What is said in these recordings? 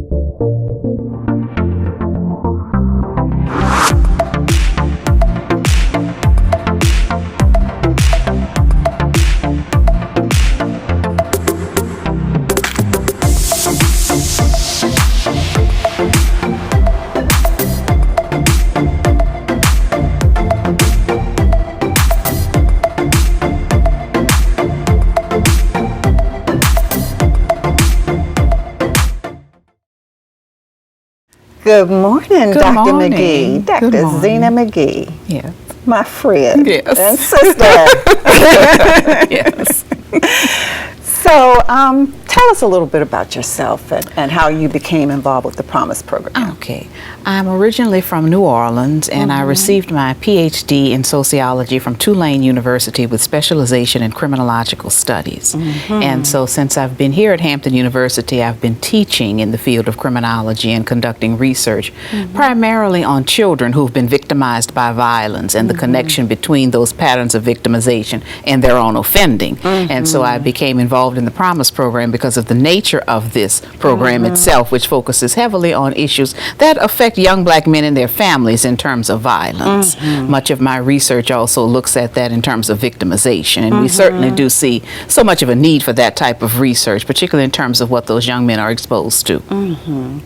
Good morning, Good Dr. morning. McGee. Good Dr. morning. Zina McGee. Yes. My friend Yes. and sister. Yes. So, tell us a little bit about yourself and how you became involved with the Promise program. Okay. I'm originally from New Orleans, and I received my PhD in sociology from Tulane University with specialization in criminological studies. And so since I've been here at Hampton University, I've been teaching in the field of criminology and conducting research primarily on children who've been victimized by violence and the connection between those patterns of victimization and their own offending. And so I became involved in the Promise program because of the nature of this program itself, which focuses heavily on issues that affect young black men and their families in terms of violence. Much of my research also looks at that in terms of victimization, and we certainly do see so much of a need for that type of research, particularly in terms of what those young men are exposed to.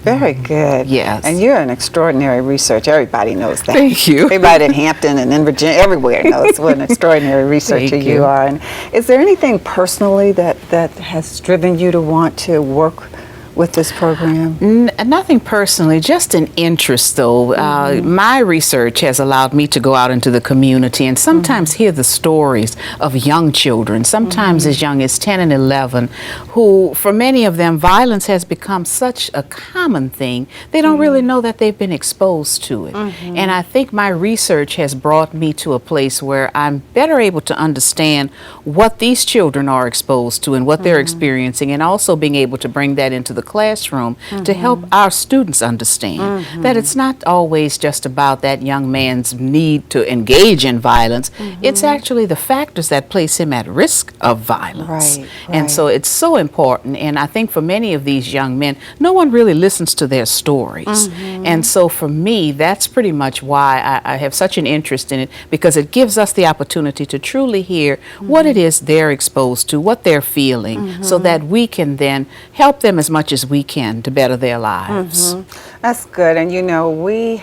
Very good. Yes. And you're an extraordinary researcher. Everybody knows that. Thank you. Everybody in Hampton and in Virginia, everywhere knows what an extraordinary researcher Thank you you. are. And is there anything personally that has driven you to want to work with this program? Nothing personally, just an interest though. My research has allowed me to go out into the community and sometimes hear the stories of young children, sometimes as young as 10 and 11, who, for many of them, violence has become such a common thing, they don't really know that they've been exposed to it. And I think my research has brought me to a place where I'm better able to understand what these children are exposed to and what they're experiencing, and also being able to bring that into the classroom to help our students understand that it's not always just about that young man's need to engage in violence. It's actually the factors that place him at risk of violence. And so it's so important, and I think for many of these young men, no one really listens to their stories. And so for me, that's pretty much why I have such an interest in it, because it gives us the opportunity to truly hear what it is they're exposed to, what they're feeling, so that we can then help them as much as we can to better their lives. That's good. And you know, we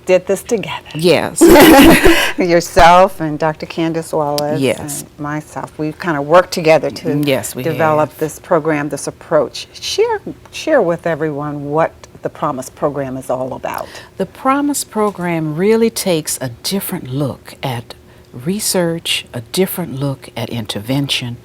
did this together. Yes. Yourself and Dr. Candace Wallace Yes. and myself. We've kind of worked together to Yes, we develop have. this program, this approach. Share with everyone what the Promise program is all about. The Promise program really takes a different look at research, a different look at intervention,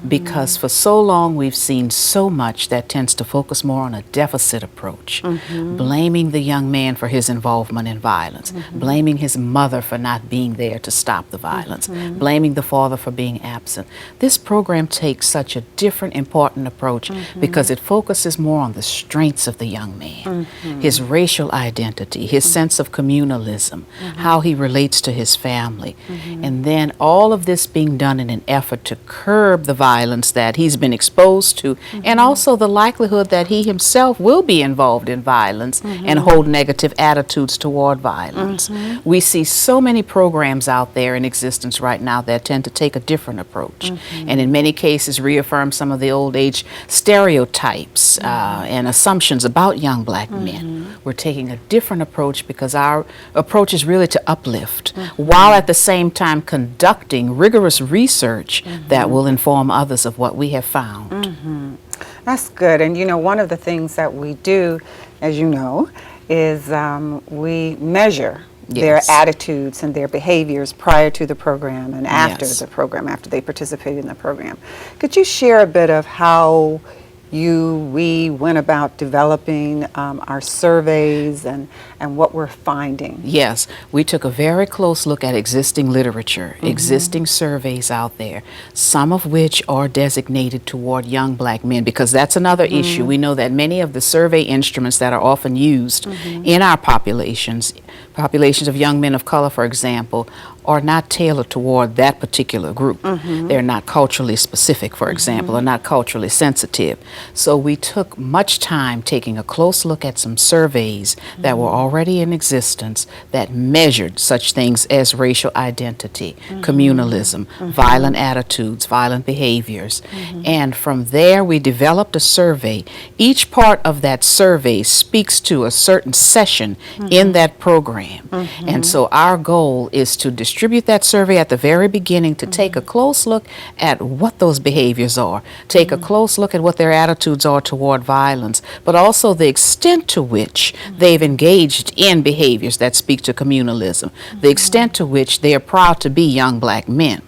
because for so long we've seen so much that tends to focus more on a deficit approach, blaming the young man for his involvement in violence, blaming his mother for not being there to stop the violence, blaming the father for being absent. This program takes such a different, important approach because it focuses more on the strengths of the young man, his racial identity, his sense of communalism, how he relates to his family. And then all of this being done in an effort to curb the violence that he's been exposed to, and also the likelihood that he himself will be involved in violence and hold negative attitudes toward violence. We see so many programs out there in existence right now that tend to take a different approach, and in many cases reaffirm some of the old age stereotypes and assumptions about young black men. We're taking a different approach because our approach is really to uplift, while at the same time conducting rigorous research that will inform others of what we have found. That's good. And you know, one of the things that we do, as you know, is we measure their attitudes and their behaviors prior to the program and after the program, after they participated in the program. Could you share a bit of how we went about developing our surveys and what we're finding? Yes, we took a very close look at existing literature, existing surveys out there, some of which are designated toward young black men, because that's another issue. We know that many of the survey instruments that are often used in our populations populations of young men of color, for example, are not tailored toward that particular group. They're not culturally specific, for example, or not culturally sensitive. So we took much time taking a close look at some surveys that were already in existence that measured such things as racial identity, communalism, violent attitudes, violent behaviors. And from there, we developed a survey. Each part of that survey speaks to a certain session in that program. And so our goal is to distribute that survey at the very beginning to take a close look at what those behaviors are, take a close look at what their attitudes are toward violence, but also the extent to which they've engaged in behaviors that speak to communalism, the extent to which they are proud to be young black men.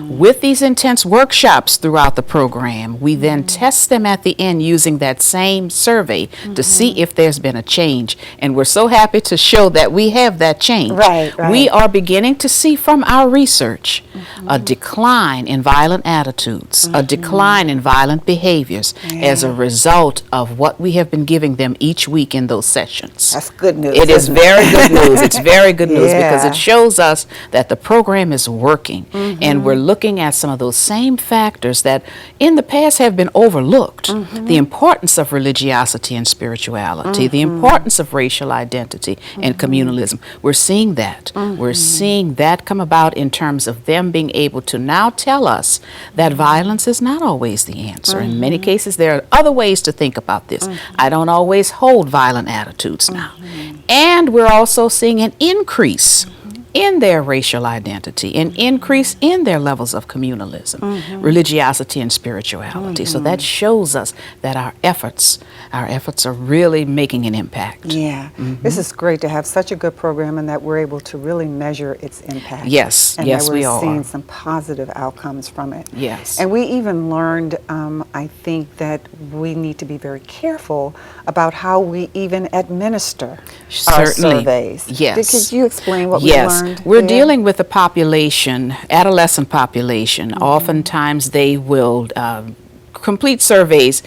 With these intense workshops throughout the program, we then test them at the end using that same survey to see if there's been a change. And we're so happy to show that we have that change. Right. We are beginning to see from our research a decline in violent attitudes, a decline in violent behaviors as a result of what we have been giving them each week in those sessions. That's good news. It is very good news. It's very good news because Yeah. it shows us that the program is working, and we're looking at some of those same factors that in the past have been overlooked. The importance of religiosity and spirituality, the importance of racial identity and communalism. We're seeing that. We're seeing that come about in terms of them being able to now tell us that violence is not always the answer. In many cases, there are other ways to think about this. I don't always hold violent attitudes now. And we're also seeing an increase in their racial identity, an increase in their levels of communalism, religiosity, and spirituality. So that shows us that our efforts are really making an impact. Yeah, this is great to have such a good program and that we're able to really measure its impact. Yes, and yes, that we we're are. seeing some positive outcomes from it. Yes. And we even learned, I think, that we need to be very careful about how we even administer our Certainly. surveys. Yes. Could you explain what Yes, we learned? we're there? dealing with a population, adolescent population. Oftentimes they will complete surveys,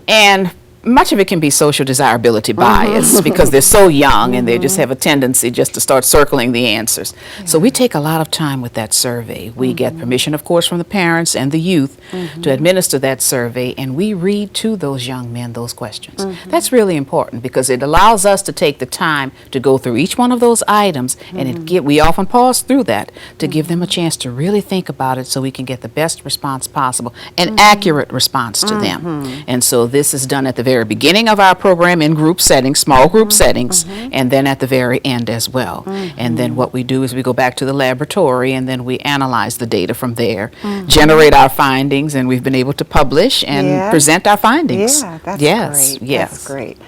and much of it can be social desirability bias because they're so young and they just have a tendency just to start circling the answers. So we take a lot of time with that survey. We get permission, of course, from the parents and the youth to administer that survey, and we read to those young men those questions. That's really important because it allows us to take the time to go through each one of those items, and we often pause through that to give them a chance to really think about it so we can get the best response possible, an accurate response to them. And so this is done at the very beginning of our program in group settings, small group settings, and then at the very end as well. And then what we do is we go back to the laboratory and then we analyze the data from there, generate our findings, and we've been able to publish and present our findings. Yeah, that's great. Yes. That's great.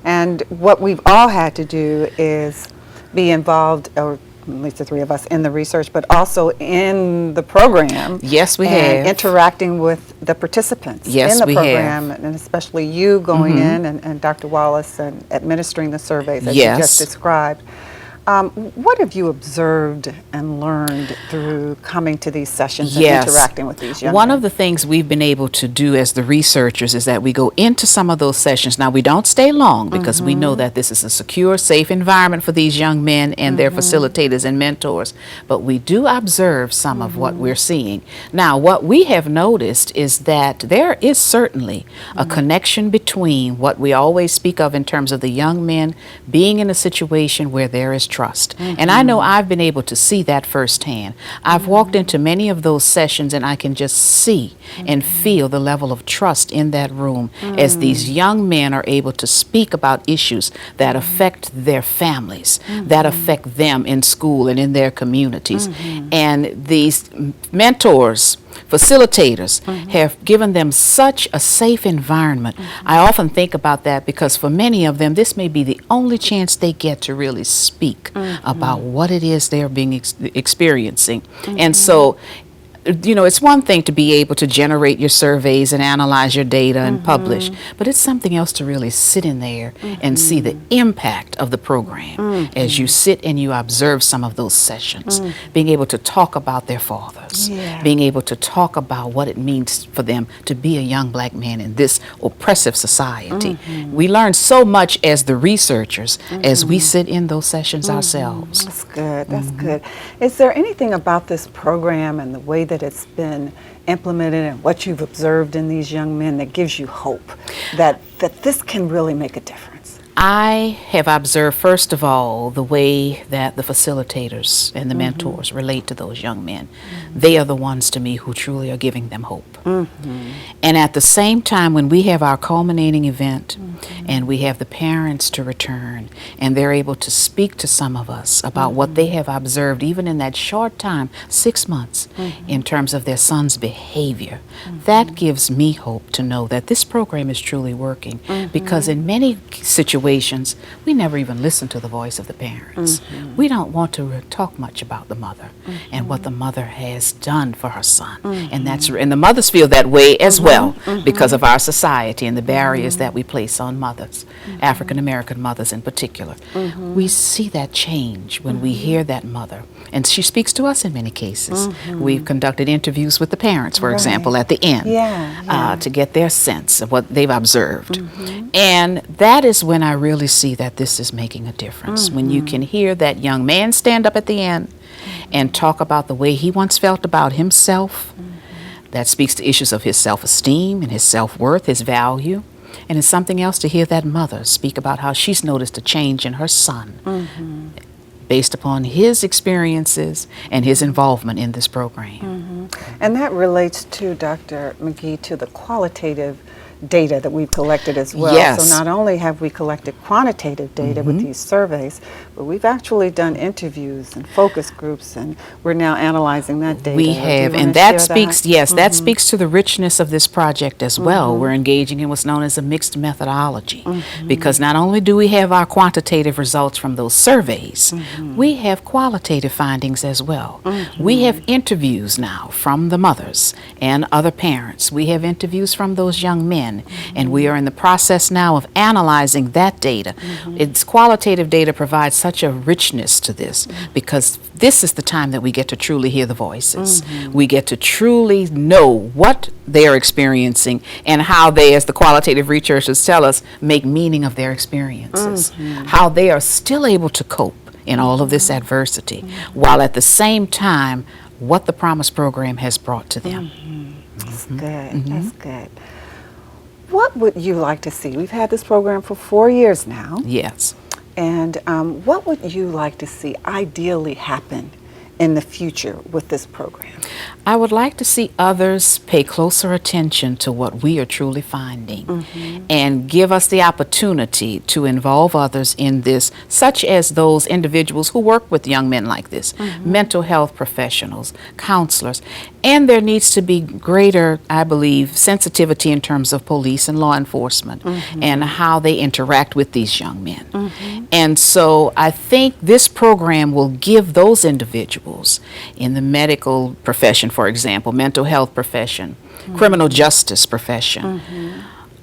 And what we've all had to do is be involved, or at least the three of us, in the research, but also in the program. Yes, we and have. interacting with the participants Yes, in the we program, and especially you going in and Dr. Wallace and administering the surveys as you just described. What have you observed and learned through coming to these sessions and interacting with these young One men? of the things we've been able to do as the researchers is that we go into some of those sessions. Now, we don't stay long because we know that this is a secure, safe environment for these young men and their facilitators and mentors, but we do observe some of what we're seeing. Now, what we have noticed is that there is certainly a connection between what we always speak of in terms of the young men being in a situation where there is trust. And I know I've been able to see that firsthand. I've walked into many of those sessions and I can just see and feel the level of trust in that room as these young men are able to speak about issues that affect their families, that affect them in school and in their communities. And these mentors, facilitators have given them such a safe environment. I often think about that because for many of them, this may be the only chance they get to really speak about what it is they're being experiencing. And so you know, it's one thing to be able to generate your surveys and analyze your data and publish, but it's something else to really sit in there and see the impact of the program as you sit and you observe some of those sessions, being able to talk about their fathers, being able to talk about what it means for them to be a young black man in this oppressive society. We learn so much as the researchers as we sit in those sessions ourselves. That's good. That's good. Is there anything about this program and the way that it's been implemented and what you've observed in these young men that gives you hope that this can really make a difference? I have observed, first of all, the way that the facilitators and the mentors relate to those young men. They are the ones to me who truly are giving them hope. And at the same time, when we have our culminating event and we have the parents to return and they're able to speak to some of us about what they have observed, even in that short time, 6 months, in terms of their son's behavior, that gives me hope to know that this program is truly working, because in many situations, we never even listen to the voice of the parents. We don't want to talk much about the mother and what the mother has done for her son. And the mothers feel that way as well because of our society and the barriers that we place on mothers, African American mothers in particular. We see that change when we hear that mother. And she speaks to us in many cases. We've conducted interviews with the parents, for example, at the end to get their sense of what they've observed. And that is when I really see that this is making a difference. When you can hear that young man stand up at the end and talk about the way he once felt about himself, that speaks to issues of his self-esteem and his self-worth, his value. And it's something else to hear that mother speak about how she's noticed a change in her son based upon his experiences and his involvement in this program. And that relates to, Dr. McGee, to the qualitative data that we've collected as well. Yes. So not only have we collected quantitative data with these surveys, but we've actually done interviews and focus groups, and we're now analyzing that data. We have, and that speaks, that speaks to the richness of this project as well. We're engaging in what's known as a mixed methodology, because not only do we have our quantitative results from those surveys, we have qualitative findings as well. We have interviews now from the mothers and other parents. We have interviews from those young men, and we are in the process now of analyzing that data. Its qualitative data provides such a richness to this, because this is the time that we get to truly hear the voices. We get to truly know what they are experiencing and how they, as the qualitative researchers tell us, make meaning of their experiences, how they are still able to cope in all of this adversity, while at the same time, what the Promise program has brought to them. That's good. That's good. What would you like to see? We've had this program for 4 years now. Yes. And what would you like to see ideally happen in the future with this program? I would like to see others pay closer attention to what we are truly finding and give us the opportunity to involve others in this, such as those individuals who work with young men like this, mental health professionals, counselors. And there needs to be greater, I believe, sensitivity in terms of police and law enforcement and how they interact with these young men. And so I think this program will give those individuals in the medical profession, for example, mental health profession, criminal justice profession,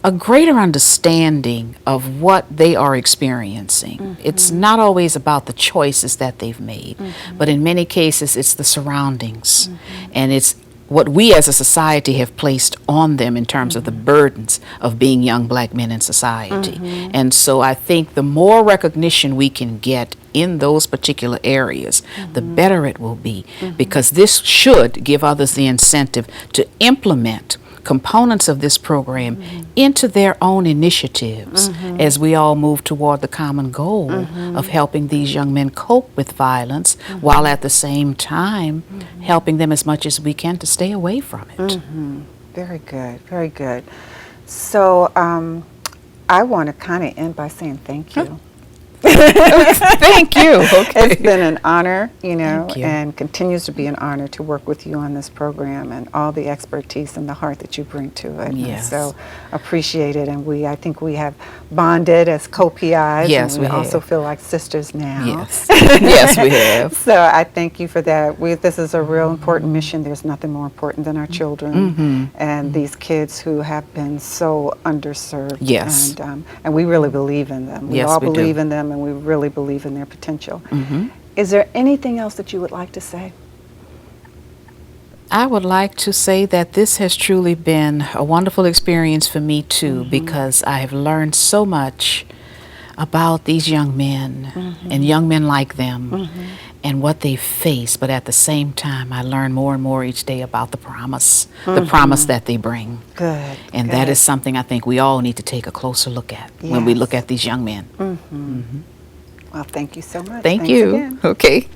a greater understanding of what they are experiencing. It's not always about the choices that they've made, but in many cases it's the surroundings, and it's what we as a society have placed on them in terms of the burdens of being young black men in society. And so I think the more recognition we can get in those particular areas, the better it will be, because this should give others the incentive to implement components of this program into their own initiatives as we all move toward the common goal of helping these young men cope with violence while at the same time helping them as much as we can to stay away from it. Very good, very good. So I want to kind of end by saying thank you. Thank you. Okay. It's been an honor, you know, Thank you. and continues to be an honor to work with you on this program and all the expertise and the heart that you bring to it. Yes. And so appreciate it, and I think we have bonded as co-PIs. Yes, and we we also have. feel like sisters now. Yes. Yes, we have. So I thank you for that. This is a real important mission. There's nothing more important than our children and these kids who have been so underserved. Yes. And we really believe in them. We Yes, all we do. believe in them, and we really believe in their potential. Is there anything else that you would like to say? I would like to say that this has truly been a wonderful experience for me too, because I have learned so much about these young men and young men like them and what they face, but at the same time I learn more and more each day about the promise that they bring. Good. And that is something I think we all need to take a closer look at when we look at these young men. Well, thank you so much. Thank Thanks you. again. Okay.